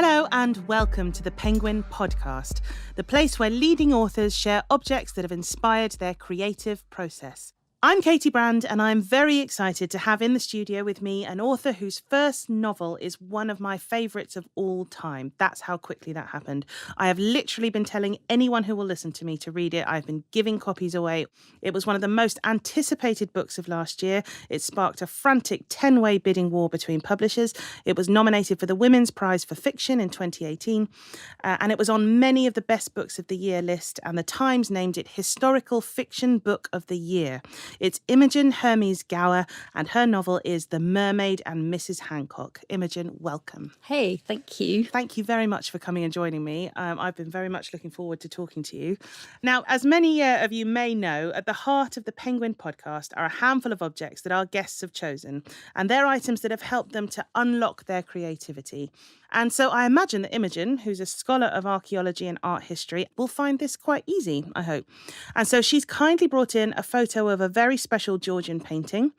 Hello and welcome to the Penguin Podcast, the place where leading authors share objects that have inspired their creative process. I'm Katy Brand, and I'm very excited to have in the studio with me an author whose first novel is one of my favourites of all time. That's how quickly that happened. I have literally been telling anyone who will listen to me to read it. I've been giving copies away. It was one of the most anticipated books of last year. It sparked a frantic 10-way bidding war between publishers. It was nominated for the Women's Prize for Fiction in 2018, and it was on many of the best books of the year list, and the Times named it Historical Fiction Book of the Year. It's Imogen Hermes Gowar, and her novel is The Mermaid and Mrs Hancock. Imogen, welcome. Hey, thank you. Thank you very much for coming and joining me. I've been very much looking forward to talking to you. Now, as many of you may know, at the heart of the Penguin Podcast are a handful of objects that our guests have chosen, and they're items that have helped them to unlock their creativity. And so I imagine that Imogen, who's a scholar of archaeology and art history, will find this quite easy, I hope. And so she's kindly brought in a photo of a very special Georgian painting,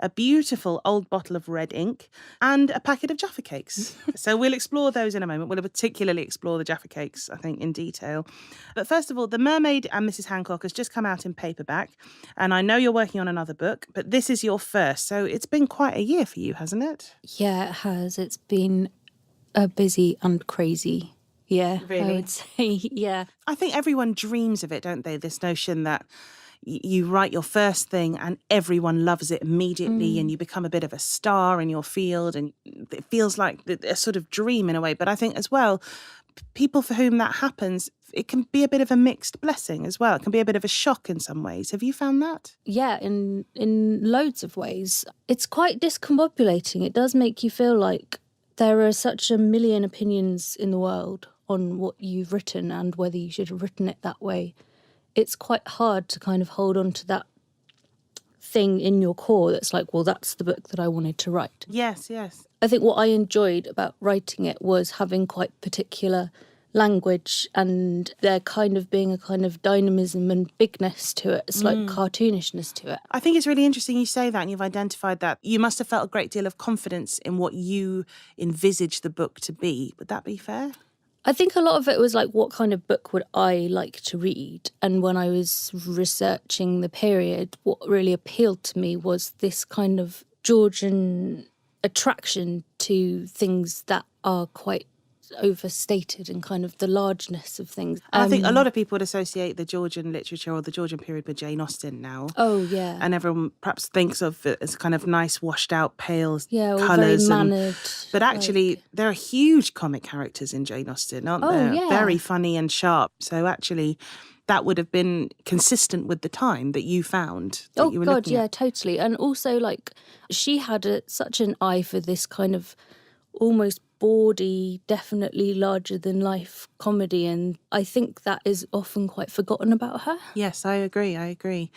a beautiful old bottle of red ink, and a packet of Jaffa cakes. So we'll explore those in a moment. We'll particularly explore the Jaffa cakes, I think, in detail. But first of all, The Mermaid and Mrs Hancock has just come out in paperback, and I know you're working on another book, but this is your first, so it's been quite a year for you, hasn't it? Yeah, it has. It's been a busy and crazy year, Really? I would say, yeah. I think everyone dreams of it, don't they? This notion that you write your first thing and everyone loves it immediately and you become a bit of a star in your field, and it feels like a sort of dream in a way. But I think as well, people for whom that happens, it can be a bit of a mixed blessing as well. It can be a bit of a shock in some ways. Have you found that? Yeah, in loads of ways. It's quite discombobulating. It does make you feel like there are such a million opinions in the world on what you've written and whether you should have written it that way. It's quite hard to kind of hold on to that thing in your core that's like, well, that's the book that I wanted to write. Yes, yes. I think what I enjoyed about writing it was having quite particular language and there kind of being a kind of dynamism and bigness to it. It's like cartoonishness to it. I think it's really interesting you say that, and you've identified that. You must have felt a great deal of confidence in what you envisaged the book to be. Would that be fair? I think a lot of it was like, what kind of book would I like to read? And when I was researching the period, what really appealed to me was this kind of Georgian attraction to things that are quite overstated and kind of the largeness of things. I think a lot of people would associate the Georgian literature or the Georgian period with Jane Austen now. Oh, yeah. And everyone perhaps thinks of it as kind of nice, washed out, pale colours. Very mannered. But actually, there are huge comic characters in Jane Austen, aren't there? Yeah. Very funny and sharp. So actually, that would have been consistent with the time that you found that you were looking at. Totally. And also, like, she had such an eye for this kind of almost bawdy, definitely larger-than-life comedy, and I think that is often quite forgotten about her. Yes, I agree.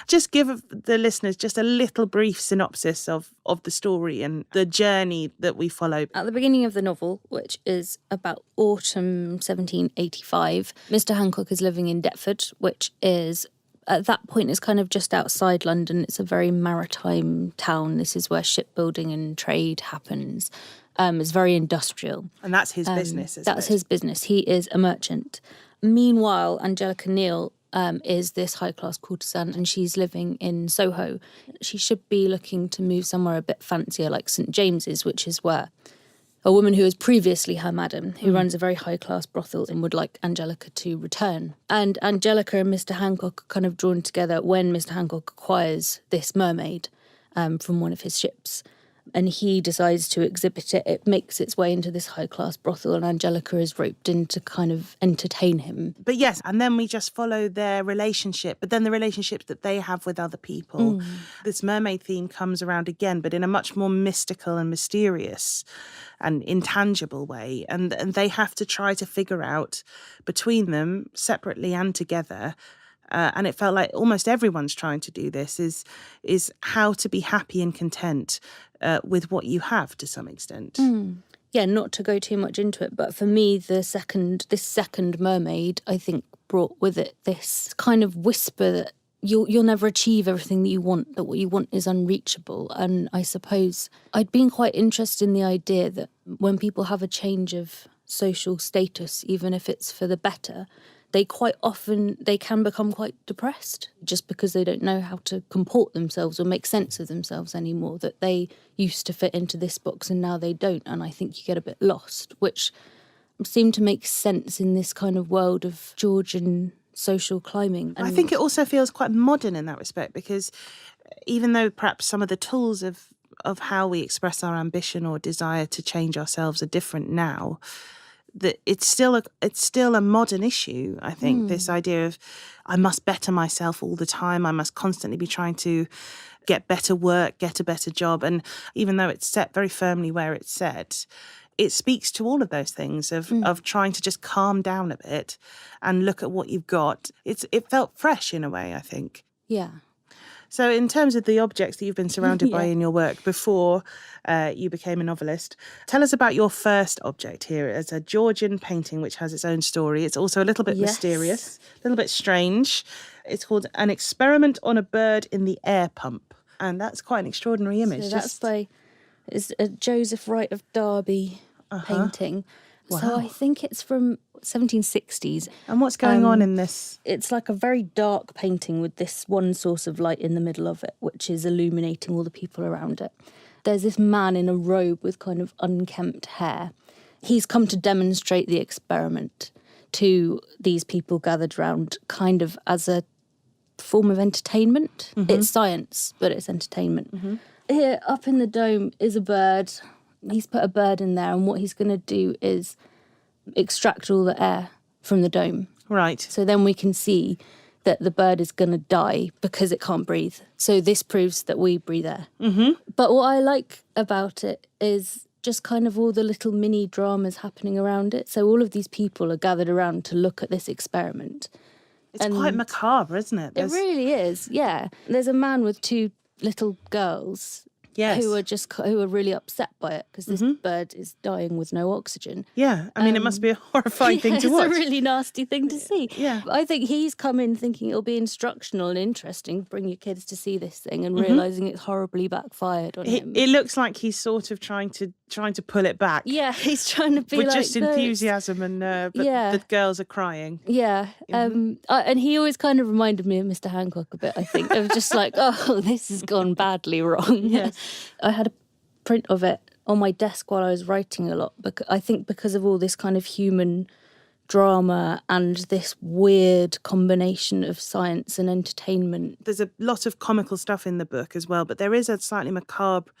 Just give the listeners just a little brief synopsis of the story and the journey that we follow. At the beginning of the novel, which is about autumn 1785, Mr Hancock is living in Deptford, which is at that point is kind of just outside London. It's a very maritime town. This is where shipbuilding and trade happens. It's very industrial. And that's his business, isn't it? That's his business. He is a merchant. Meanwhile, Angelica Neal is this high-class courtesan, and she's living in Soho. She should be looking to move somewhere a bit fancier, like St James's, which is where a woman who was previously her madam, who runs a very high-class brothel and would like Angelica to return. And Angelica and Mr Hancock are kind of drawn together when Mr Hancock acquires this mermaid from one of his ships. And he decides to exhibit it. It makes its way into this high-class brothel, and Angelica is roped in to kind of entertain him. But yes, and then we just follow their relationship, but then the relationships that they have with other people. This mermaid theme comes around again, but in a much more mystical and mysterious and intangible way. And they have to try to figure out between them, separately and together, and it felt like almost everyone's trying to do this, is how to be happy and content with what you have to some extent. Yeah, not to go too much into it, but for me, this second mermaid, I think, brought with it this kind of whisper that you'll never achieve everything that you want, that what you want is unreachable. And I suppose I'd been quite interested in the idea that when people have a change of social status, even if it's for the better, they can become quite depressed just because they don't know how to comport themselves or make sense of themselves anymore, that they used to fit into this box and now they don't. And I think you get a bit lost, which seemed to make sense in this kind of world of Georgian social climbing. And I think it also feels quite modern in that respect, because even though perhaps some of the tools of how we express our ambition or desire to change ourselves are different now, that it's still a modern issue, I think. This idea of I must better myself all the time. I must constantly be trying to get better work, get a better job. And even though it's set very firmly where it's set, it speaks to all of those things of trying to just calm down a bit and look at what you've got. It felt fresh in a way, I think. Yeah. So in terms of the objects that you've been surrounded by in your work before you became a novelist, tell us about your first object here. It's a Georgian painting which has its own story. It's also a little bit mysterious, a little bit strange. It's called An Experiment on a Bird in the Air Pump. And that's quite an extraordinary image. So that's it's a Joseph Wright of Derby painting. Wow. So I think it's from 1760s. And what's going on in this? It's like a very dark painting with this one source of light in the middle of it, which is illuminating all the people around it. There's this man in a robe with kind of unkempt hair. He's come to demonstrate the experiment to these people gathered around, kind of as a form of entertainment. It's science, but it's entertainment. Here, up in the dome, is a bird. He's put a bird in there, and what he's going to do is extract all the air from the dome. Right. So then we can see that the bird is going to die because it can't breathe. So this proves that we breathe air. But what I like about it is just kind of all the little mini dramas happening around it. So all of these people are gathered around to look at this experiment. It's quite macabre, isn't it? It really is, yeah. There's a man with two little girls who are really upset by it because this bird is dying with no oxygen. Yeah, I mean, it must be a horrifying thing to watch. It's a really nasty thing to see. Yeah. I think he's come in thinking it'll be instructional and interesting, bring your kids to see this thing, and realising it's horribly backfired on him. It looks like he's sort of trying to pull it back. Yeah, he's trying to be with like... just enthusiasm but the girls are crying. Yeah, and he always kind of reminded me of Mr Hancock a bit, I think, of just like, oh, this has gone badly wrong. Yes. I had a print of it on my desk while I was writing a lot, I think because of all this kind of human drama and this weird combination of science and entertainment. There's a lot of comical stuff in the book as well, but there is a slightly macabre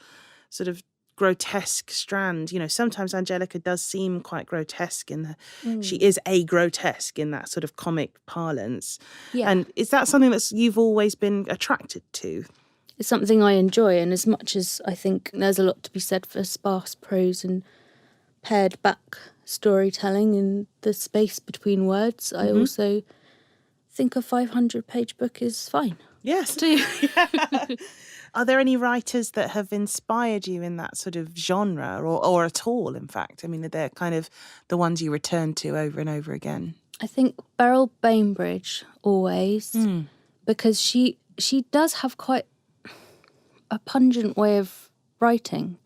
sort of grotesque strand. You know, sometimes Angelica does seem quite grotesque she is a grotesque in that sort of comic parlance. Yeah. And is that something that you've always been attracted to? It's something I enjoy, and as much as I think there's a lot to be said for sparse prose and pared back storytelling in the space between words, I also think a 500-page book is fine. Yes. Too. Are there any writers that have inspired you in that sort of genre, or at all, in fact? I mean, are they kind of the ones you return to over and over again? I think Beryl Bainbridge always, because she does have quite a pungent way of writing.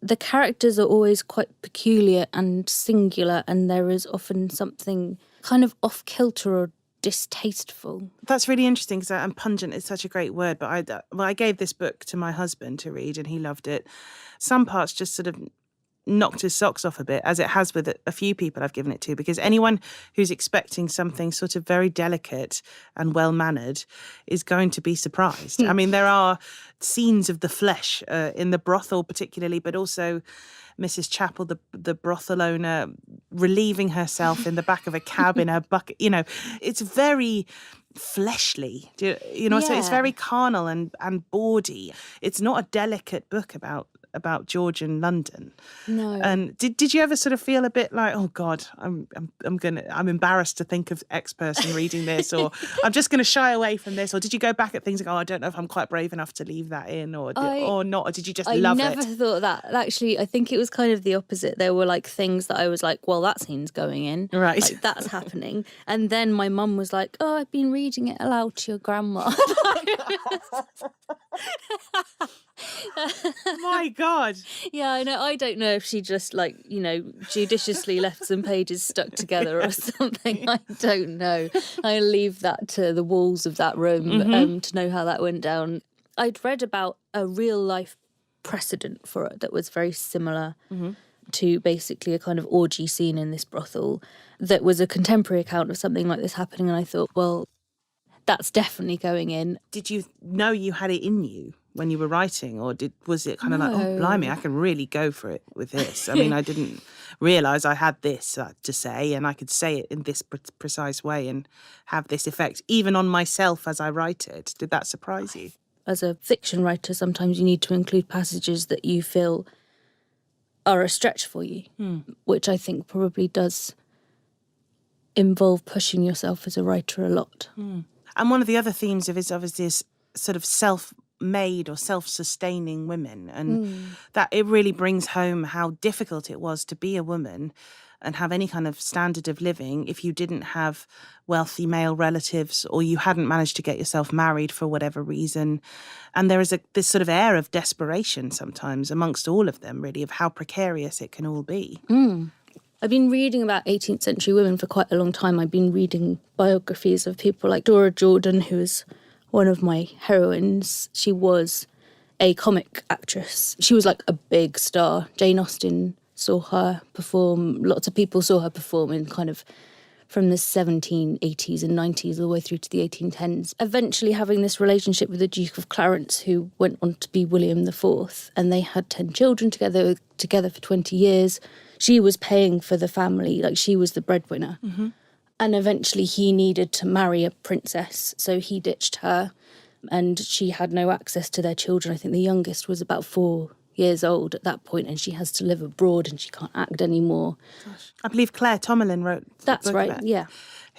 The characters are always quite peculiar and singular, and there is often something kind of off-kilter or distasteful. That's really interesting, because pungent is such a great word, but I gave this book to my husband to read and he loved it. Some parts just sort of knocked his socks off a bit, as it has with a few people I've given it to, because anyone who's expecting something sort of very delicate and well-mannered is going to be surprised. I mean, there are scenes of the flesh in the brothel particularly, but also Mrs Chapel, the brothel owner, relieving herself in the back of a cab in her bucket. You know, it's very fleshly, so it's very carnal and bawdy. It's not a delicate book about Georgian London. No. And did you ever sort of feel a bit like, oh God, I'm embarrassed to think of X person reading this, or I'm just going to shy away from this? Or did you go back at things and go, oh, I don't know if I'm quite brave enough to leave that in, or not? Or did you just love it? I never thought that. Actually, I think it was kind of the opposite. There were like things that I was like, well, that scene's going in. Right. Like, that's happening. And then my mum was like, oh, I've been reading it aloud to your grandma. My God. Yeah, I know. I don't know if she just judiciously left some pages stuck together or something. I don't know. I leave that to the walls of that room to know how that went down. I'd read about a real life precedent for it that was very similar to basically a kind of orgy scene in this brothel that was a contemporary account of something like this happening. And I thought, well, that's definitely going in. Did you know you had it in you when you were writing, or was it kind of like, oh, blimey, I can really go for it with this? I mean, I didn't realise I had this to say, and I could say it in this precise way and have this effect, even on myself as I write it. Did that surprise you? As a fiction writer, sometimes you need to include passages that you feel are a stretch for you, which I think probably does involve pushing yourself as a writer a lot. And one of the other themes of it is obviously this sort of self-made or self-sustaining women, and that it really brings home how difficult it was to be a woman and have any kind of standard of living if you didn't have wealthy male relatives or you hadn't managed to get yourself married for whatever reason. And there is this sort of air of desperation sometimes amongst all of them, really, of how precarious it can all be. I've been reading about 18th century women for quite a long time. I've been reading biographies of people like Dora Jordan, who is one of my heroines. She was a comic actress. She was like a big star. Jane Austen saw her perform. Lots of people saw her perform in kind of from the 1780s and 90s all the way through to the 1810s. Eventually having this relationship with the Duke of Clarence, who went on to be William IV, and they had 10 children together for 20 years. She was paying for the family, like she was the breadwinner. And eventually he needed to marry a princess, so he ditched her, and she had no access to their children. I think the youngest was about 4 years old at that point, and she has to live abroad and she can't act anymore. I believe Claire Tomerlin wrote That's right, yeah.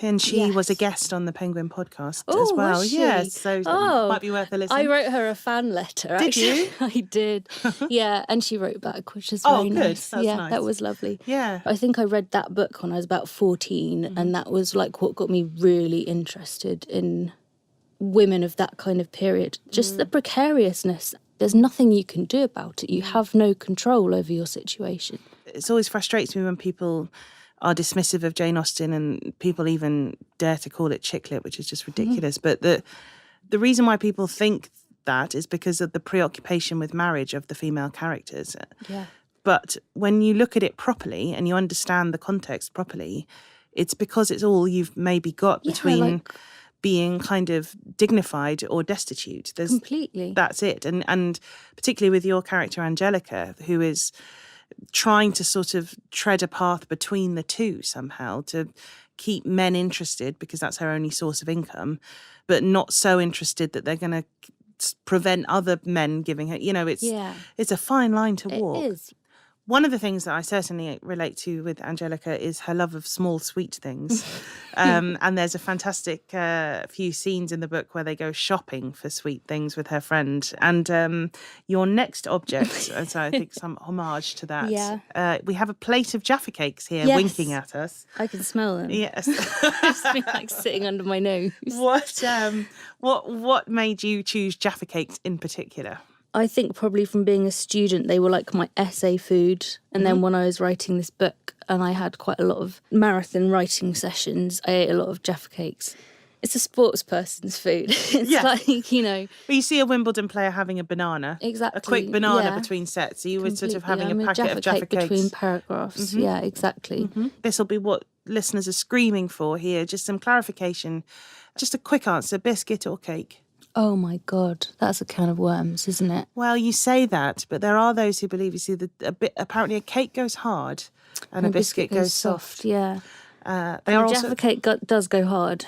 And she was a guest on the Penguin podcast as well. Was she? Yes, so might be worth a listen. I wrote her a fan letter, actually. Did you? I did. Yeah, and she wrote back, which is very nice. That's yeah, nice. That was lovely. Yeah. I think I read that book when I was about 14, and that was like what got me really interested in women of that kind of period. Just the precariousness. There's nothing you can do about it. You have no control over your situation. It always frustrates me when people are dismissive of Jane Austen and people even dare to call it chick lit, which is just ridiculous. But the reason why people think that is because of the preoccupation with marriage of the female characters. Yeah. But when you look at it properly and you understand the context properly, it's because it's all you've maybe got between being kind of dignified or destitute. Completely. That's it. And particularly with your character, Angelica, who is trying to sort of tread a path between the two somehow to keep men interested because that's her only source of income, but not so interested that they're going to prevent other men giving her, it's a fine line to walk. It is. One of the things that I certainly relate to with Angelica is her love of small, sweet things. And there's a fantastic few scenes in the book where they go shopping for sweet things with her friend. And your next object, so I think some homage to that. We have a plate of Jaffa cakes here winking at us. I can smell them. Yes. It's been like sitting under my nose. What made you choose Jaffa cakes in particular? I think probably from being a student, they were like my essay food. And then when I was writing this book and I had quite a lot of marathon writing sessions, I ate a lot of Jaffa cakes. It's a sports person's food. It's like, But you see a Wimbledon player having a banana. Exactly. A quick banana between sets. So you were sort of having a packet of Jaffa cakes. Between paragraphs. Yeah, exactly. This will be what listeners are screaming for here. Just some clarification. Just a quick answer, biscuit or cake? Oh my God, that's a can of worms, isn't it? Well, you say that, but there are those who believe, apparently a cake goes hard and a biscuit goes soft. Yeah. Jaffa cake does go hard.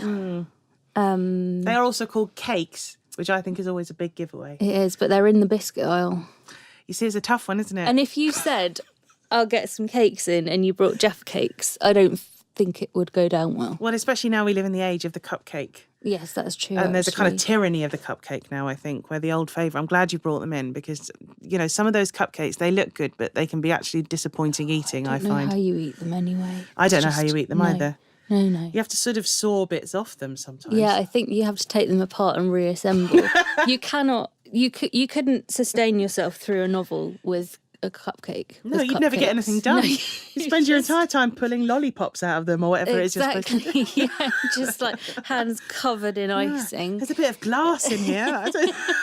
They are also called cakes, which I think is always a big giveaway. It is, but they're in the biscuit aisle. You see, it's a tough one, isn't it? And if you said, I'll get some cakes in, and you brought Jaffa cakes, I don't think it would go down well. Well, especially now we live in the age of the cupcake. Yes, that's true. And there's a kind of tyranny of the cupcake now, I think, where the old favourite. I'm glad you brought them in because, some of those cupcakes, they look good, but they can be actually disappointing eating, I find. I don't know how you eat them anyway. I don't know how you eat them either. No. You have to sort of saw bits off them sometimes. Yeah, I think you have to take them apart and reassemble. You cannot you couldn't sustain yourself through a novel with a cupcake. No, with you'd never get cupcakes. anything done. No, you spend your entire time pulling lollipops out of them or whatever exactly. it is you're supposed to do. Yeah, just like hands covered in icing. There's a bit of glass in here.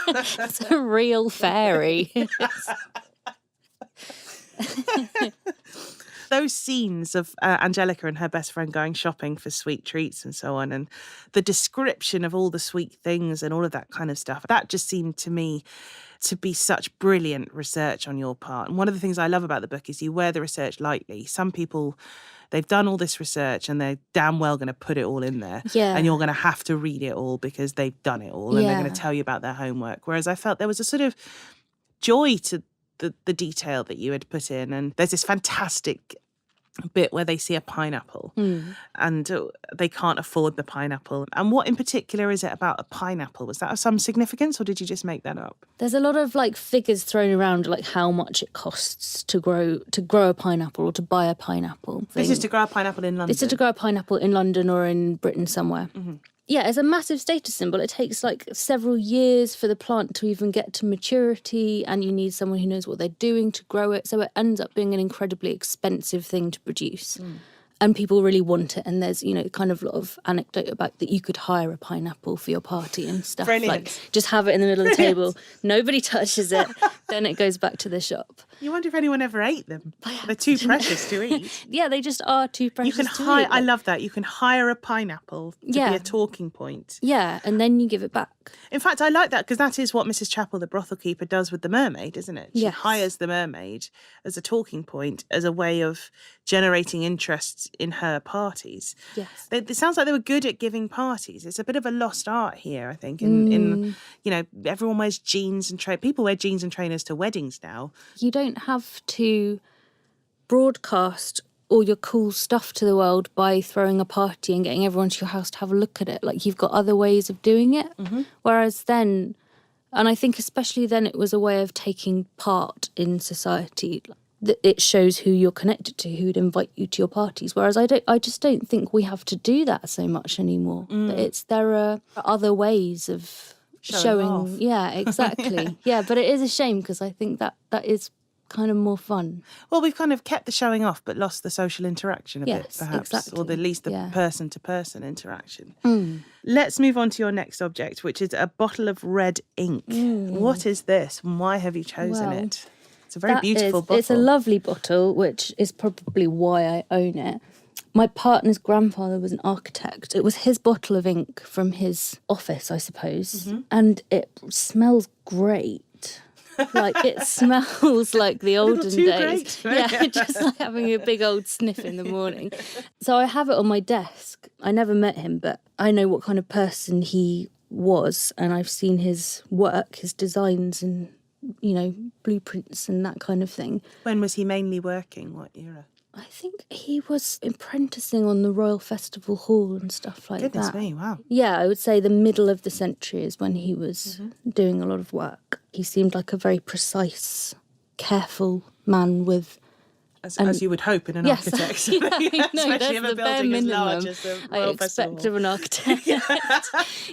It's a real fairy. Those scenes of Angelica and her best friend going shopping for sweet treats and so on, and the description of all the sweet things and all of that kind of stuff, that just seemed to me to be such brilliant research on your part. And one of the things I love about the book is you wear the research lightly. Some people, they've done all this research and they're damn well going to put it all in there. Yeah. And you're going to have to read it all because they've done it all and they're going to tell you about their homework. Whereas I felt there was a sort of joy to the detail that you had put in. And there's this fantastic bit where they see a pineapple and they can't afford the pineapple. And what in particular is it about a pineapple? Was that of some significance or did you just make that up? There's a lot of like figures thrown around, like how much it costs to grow a pineapple or to buy a pineapple. This is to grow a pineapple in London? This is to grow a pineapple in London or in Britain somewhere. Mm-hmm. Yeah, it's a massive status symbol. It takes like several years for the plant to even get to maturity, and you need someone who knows what they're doing to grow it. So it ends up being an incredibly expensive thing to produce. And people really want it. And there's, kind of a lot of anecdote about that you could hire a pineapple for your party and stuff. Brilliant. Like just have it in the middle of the table. Nobody touches it. Then it goes back to the shop. You wonder if anyone ever ate them. They're too precious to eat. Yeah, they just are too precious to eat. I love that. You can hire a pineapple to be a talking point. Yeah, and then you give it back. In fact, I like that because that is what Mrs Chapel, the brothel keeper, does with the mermaid, isn't it? She hires the mermaid as a talking point, as a way of generating interest in her parties. Yes. It sounds like they were good at giving parties. It's a bit of a lost art here, I think. In everyone wears jeans and people wear jeans and trainers to weddings now. You don't have to broadcast all your cool stuff to the world by throwing a party and getting everyone to your house to have a look at it. Like, you've got other ways of doing it. Mm-hmm. Whereas then, and I think especially then, it was a way of taking part in society. It shows who you're connected to, who would invite you to your parties. Whereas I just don't think we have to do that so much anymore. There are other ways of showing off. Yeah, exactly. Yeah, but it is a shame because I think that is kind of more fun. Well, we've kind of kept the showing off but lost the social interaction a bit, perhaps. Exactly. Or at least the person-to-person interaction. Let's move on to your next object, which is a bottle of red ink. What is this and why have you chosen it? It's a very beautiful bottle. It's a lovely bottle, which is probably why I own it. My partner's grandfather was an architect. It was his bottle of ink from his office, I suppose. Mm-hmm. And it smells great. Like, it smells like the olden days. Great. Yeah, just like having a big old sniff in the morning. So I have it on my desk. I never met him, but I know what kind of person he was, and I've seen his work, his designs and, blueprints and that kind of thing. When was he mainly working? What era? I think he was apprenticing on the Royal Festival Hall and stuff like that. Goodness me, wow. Yeah, I would say the middle of the century is when he was doing a lot of work. He seemed like a very precise, careful man with... As you would hope in an architect. Yeah, I know, especially if a building as large as the Royal Festival. I expect of an architect.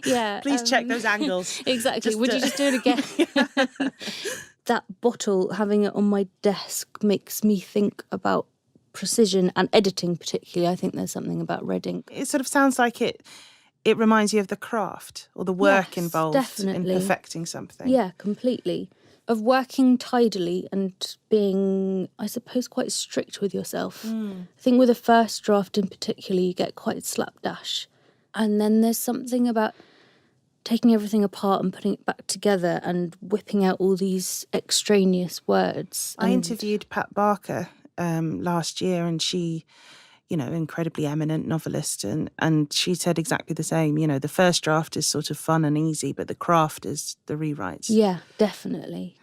Yeah. Please check those angles. Exactly. Would you just do it again? That bottle, having it on my desk, makes me think about precision and editing particularly. I think there's something about red ink. It sort of sounds like it reminds you of the craft or the work involved definitely. In perfecting something. Yeah, completely. Of working tidily and being, I suppose, quite strict with yourself. I think with a first draft in particular, you get quite slapdash. And then there's something about taking everything apart and putting it back together and whipping out all these extraneous words. I interviewed Pat Barker last year, and she, incredibly eminent novelist, and she said exactly the same. The first draft is sort of fun and easy, but the craft is the rewrites. Yeah, definitely.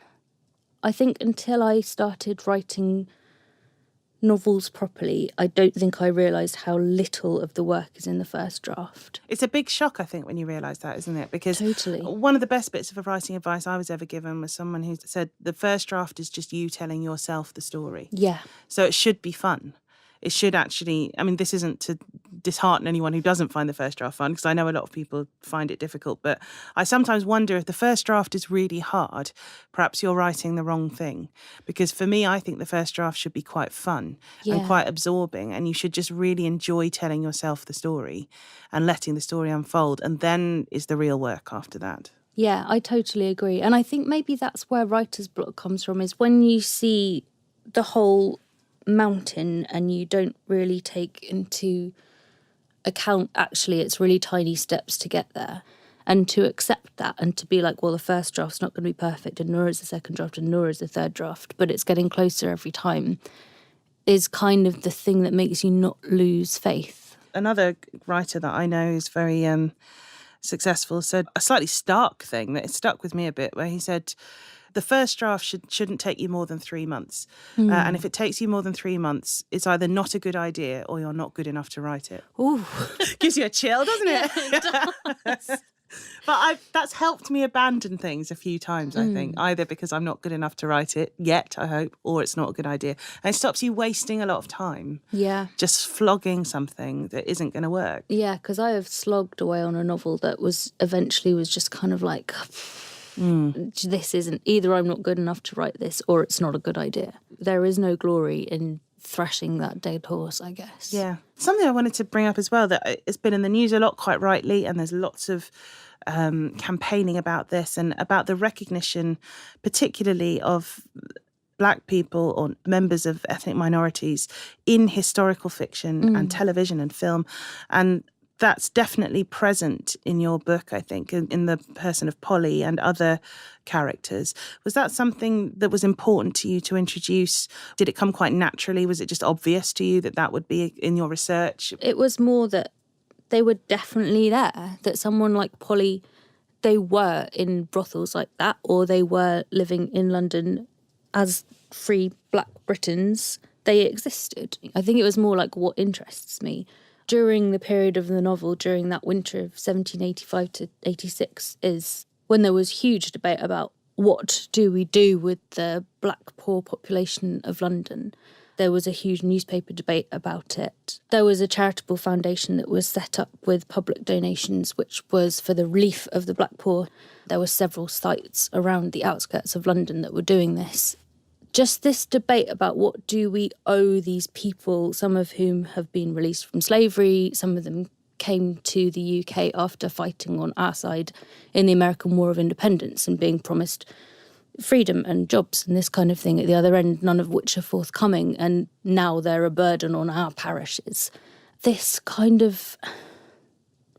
I think until I started writing novels properly, I don't think I realised how little of the work is in the first draft. It's a big shock, I think, when you realise that, isn't it? Because totally. One of the best bits of writing advice I was ever given was someone who said the first draft is just you telling yourself the story. Yeah. So it should be fun. it should actually, I mean, this isn't to dishearten anyone who doesn't find the first draft fun, because I know a lot of people find it difficult, but I sometimes wonder if the first draft is really hard, perhaps you're writing the wrong thing. Because for me, I think the first draft should be quite fun and quite absorbing, and you should just really enjoy telling yourself the story and letting the story unfold, and then is the real work after that. Yeah, I totally agree. And I think maybe that's where writer's block comes from, is when you see the whole mountain and you don't really take into account actually it's really tiny steps to get there, and to accept that and to be like, well, the first draft's not going to be perfect and nor is the second draft and nor is the third draft, but it's getting closer every time, is kind of the thing that makes you not lose faith. Another writer that I know is very successful said a slightly stark thing that stuck with me a bit, where he said the first draft shouldn't take you more than 3 months. And if it takes you more than 3 months, it's either not a good idea or you're not good enough to write it. Ooh. Gives you a chill, doesn't it? Yeah, it does. But that's helped me abandon things a few times, I think, either because I'm not good enough to write it yet, I hope, or it's not a good idea. And it stops you wasting a lot of time. Yeah. Just flogging something that isn't going to work. Yeah, because I have slogged away on a novel that was just kind of like, this isn't, either I'm not good enough to write this or it's not a good idea. There is no glory in thrashing that dead horse, I guess. Yeah. Something I wanted to bring up as well that has been in the news a lot, quite rightly, and there's lots of campaigning about this and about the recognition, particularly of Black people or members of ethnic minorities in historical fiction and television and film. And that's definitely present in your book, I think, in the person of Polly and other characters. Was that something that was important to you to introduce? Did it come quite naturally? Was it just obvious to you that would be in your research? It was more that they were definitely there, that someone like Polly, they were in brothels like that, or they were living in London as free Black Britons. They existed. I think it was more like what interests me. During the period of the novel, during that winter of 1785 to 86, is when there was huge debate about what do we do with the Black poor population of London. There was a huge newspaper debate about it. There was a charitable foundation that was set up with public donations, which was for the relief of the Black poor. There were several sites around the outskirts of London that were doing this. Just this debate about what do we owe these people, some of whom have been released from slavery, some of them came to the UK after fighting on our side in the American War of Independence and being promised freedom and jobs and this kind of thing at the other end, none of which are forthcoming, and now they're a burden on our parishes. This kind of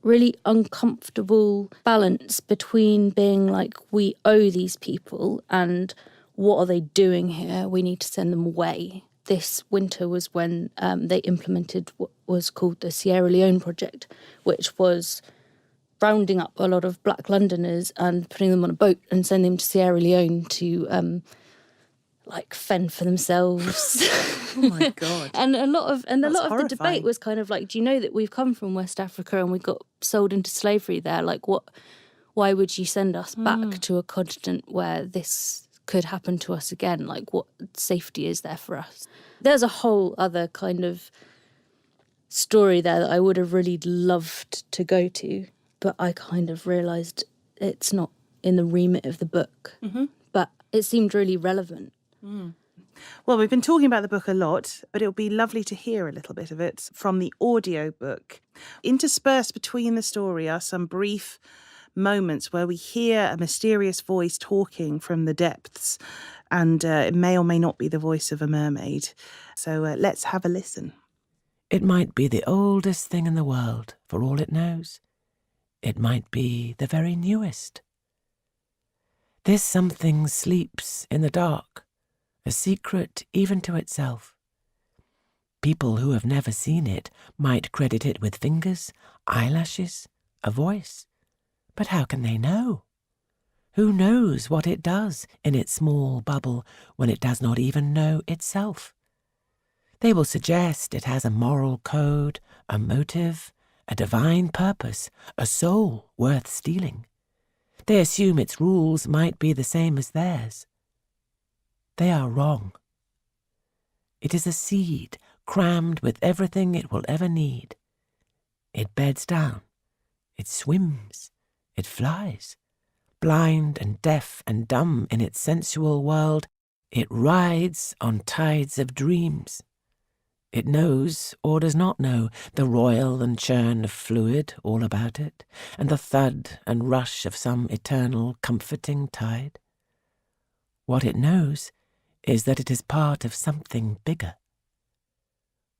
really uncomfortable balance between being like, we owe these people and what are they doing here? We need to send them away. This winter was when they implemented what was called the Sierra Leone project, which was rounding up a lot of Black Londoners and putting them on a boat and sending them to Sierra Leone to fend for themselves. Oh my God. And a lot of horrifying. the debate was kind of like, do you know that we've come from West Africa and we got sold into slavery there? Like, why would you send us back to a continent where this could happen to us again? Like, what safety is there for us? There's a whole other kind of story there that I would have really loved to go to, but I kind of realised it's not in the remit of the book. But it seemed really relevant. Well, we've been talking about the book a lot, but it would be lovely to hear a little bit of it from the audiobook. Interspersed between the story are some brief moments where we hear a mysterious voice talking from the depths, and it may or may not be the voice of a mermaid. So let's have a listen. It might be the oldest thing in the world, for all it knows. It might be the very newest. This something sleeps in the dark, a secret even to itself. People who have never seen it might credit it with fingers, eyelashes, a voice. But how can they know? Who knows what it does in its small bubble when it does not even know itself? They will suggest it has a moral code, a motive, a divine purpose, a soul worth stealing. They assume its rules might be the same as theirs. They are wrong. It is a seed crammed with everything it will ever need. It beds down, it swims, it flies. Blind and deaf and dumb in its sensual world, it rides on tides of dreams. It knows, or does not know, the roil and churn of fluid all about it, and the thud and rush of some eternal comforting tide. What it knows is that it is part of something bigger.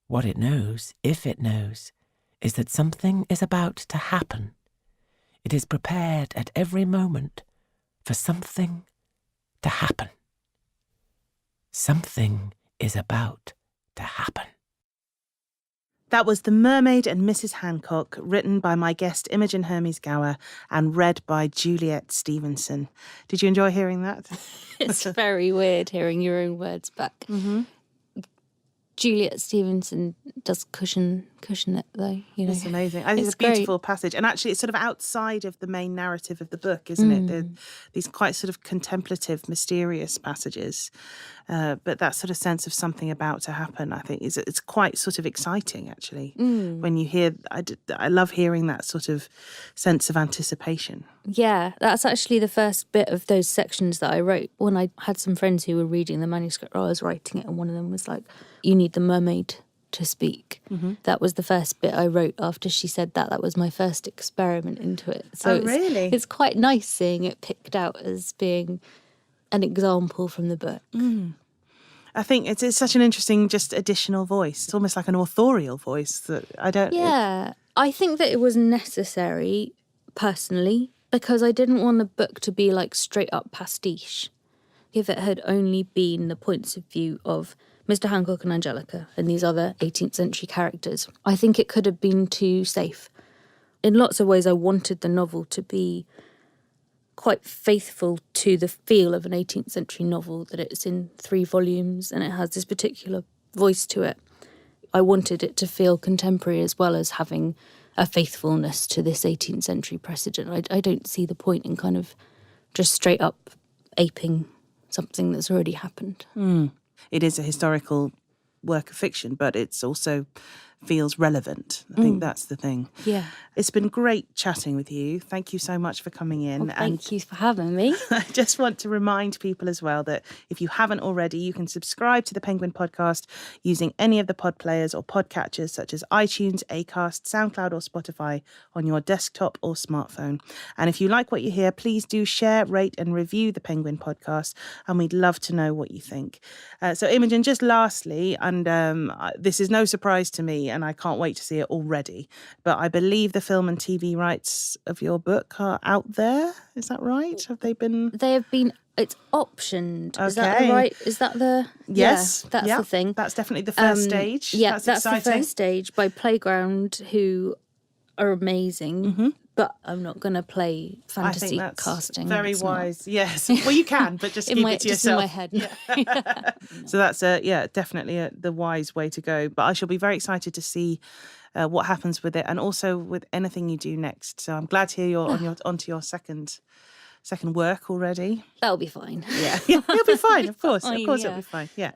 What it knows, if it knows, is that something is about to happen. It is prepared at every moment for something to happen. Something is about to happen. That was The Mermaid and Mrs Hancock, written by my guest Imogen Hermes Gowar and read by Juliet Stevenson. Did you enjoy hearing that? It's very weird hearing your own words back. Mm-hmm. Juliet Stevenson does cushion it though. It's amazing. I think it's a beautiful passage, and actually, it's sort of outside of the main narrative of the book, isn't it? They're these quite sort of contemplative, mysterious passages, but that sort of sense of something about to happen, I think, it's quite sort of exciting. Actually, when you hear, I love hearing that sort of sense of anticipation. Yeah, that's actually the first bit of those sections that I wrote when I had some friends who were reading the manuscript while I was writing it, and one of them was like, "You need the mermaid to speak." That was the first bit I wrote after she said that. That was my first experiment into it. So really? It's quite nice seeing it picked out as being an example from the book. I think it's such an interesting, just additional voice. It's almost like an authorial voice that I don't... Yeah, I think that it was necessary, personally, because I didn't want the book to be like straight up pastiche. If it had only been the points of view of Mr Hancock and Angelica and these other 18th century characters, I think it could have been too safe. In lots of ways, I wanted the novel to be quite faithful to the feel of an 18th century novel, that it's in 3 volumes and it has this particular voice to it. I wanted it to feel contemporary as well as having a faithfulness to this 18th century precedent. I don't see the point in kind of just straight up aping something that's already happened. It is a historical work of fiction, but it's also feels relevant. I think that's the thing. Yeah. It's been great chatting with you. Thank you so much for coming in. Well, thank you for having me. I just want to remind people as well that if you haven't already, you can subscribe to the Penguin Podcast using any of the pod players or podcatchers such as iTunes, Acast, SoundCloud or Spotify on your desktop or smartphone. And if you like what you hear, please do share, rate and review the Penguin Podcast, and we'd love to know what you think. So Imogen, just lastly, and this is no surprise to me, and I can't wait to see it already, but I believe the film and TV rights of your book are out there. Is that right? Have they been? They have been. It's optioned. Okay. Is that the right? Is that the? Yes, yeah, that's the thing. That's definitely the first stage. Yeah, that's exciting. The first stage by Playground, who are amazing. But I'm not going to play fantasy I think that's casting. Very wise. Yes. Well, you can, but just keep it to just yourself. In my head. Yeah. So that's definitely the wise way to go. But I shall be very excited to see what happens with it, and also with anything you do next. So I'm glad to hear you're onto your second work already. That'll be fine. Yeah, it'll be fine. Of course, Fine, it'll be fine. Yeah,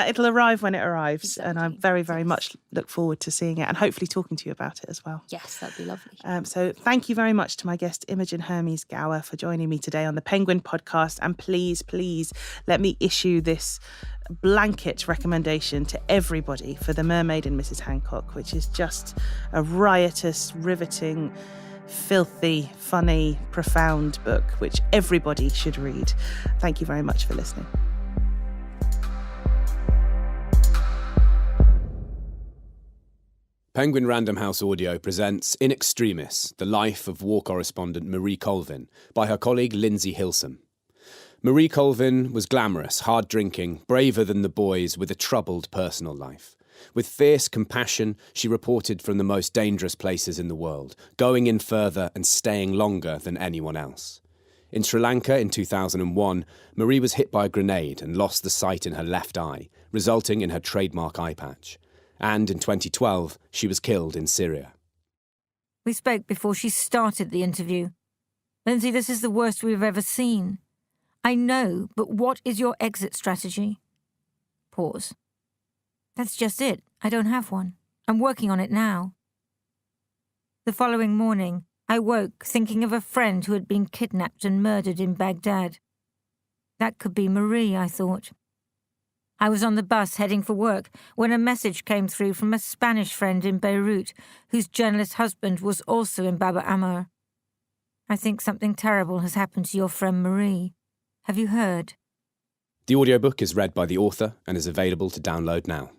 it'll arrive when it arrives, Exactly. and I very, very much look forward to seeing it and hopefully talking to you about it as well. Yes, that'd be lovely. So thank you very much to my guest Imogen Hermes Gowar for joining me today on the Penguin Podcast, and please let me issue this blanket recommendation to everybody for The Mermaid and Mrs Hancock, which is just a riotous, riveting, filthy, funny, profound book which everybody should read. Thank you very much for listening. Penguin Random House Audio presents In Extremis, the life of war correspondent Marie Colvin by her colleague Lindsay Hilsum. Marie Colvin was glamorous, hard-drinking, braver than the boys, with a troubled personal life. With fierce compassion, she reported from the most dangerous places in the world, going in further and staying longer than anyone else. In Sri Lanka in 2001, Marie was hit by a grenade and lost the sight in her left eye, resulting in her trademark eye patch. And in 2012, she was killed in Syria. We spoke before she started the interview. Lindsay, this is the worst we've ever seen. I know, but what is your exit strategy? Pause. That's just it. I don't have one. I'm working on it now. The following morning, I woke thinking of a friend who had been kidnapped and murdered in Baghdad. That could be Marie, I thought. I was on the bus heading for work when a message came through from a Spanish friend in Beirut whose journalist husband was also in Bab el-Amr. I think something terrible has happened to your friend Marie. Have you heard? The audiobook is read by the author and is available to download now.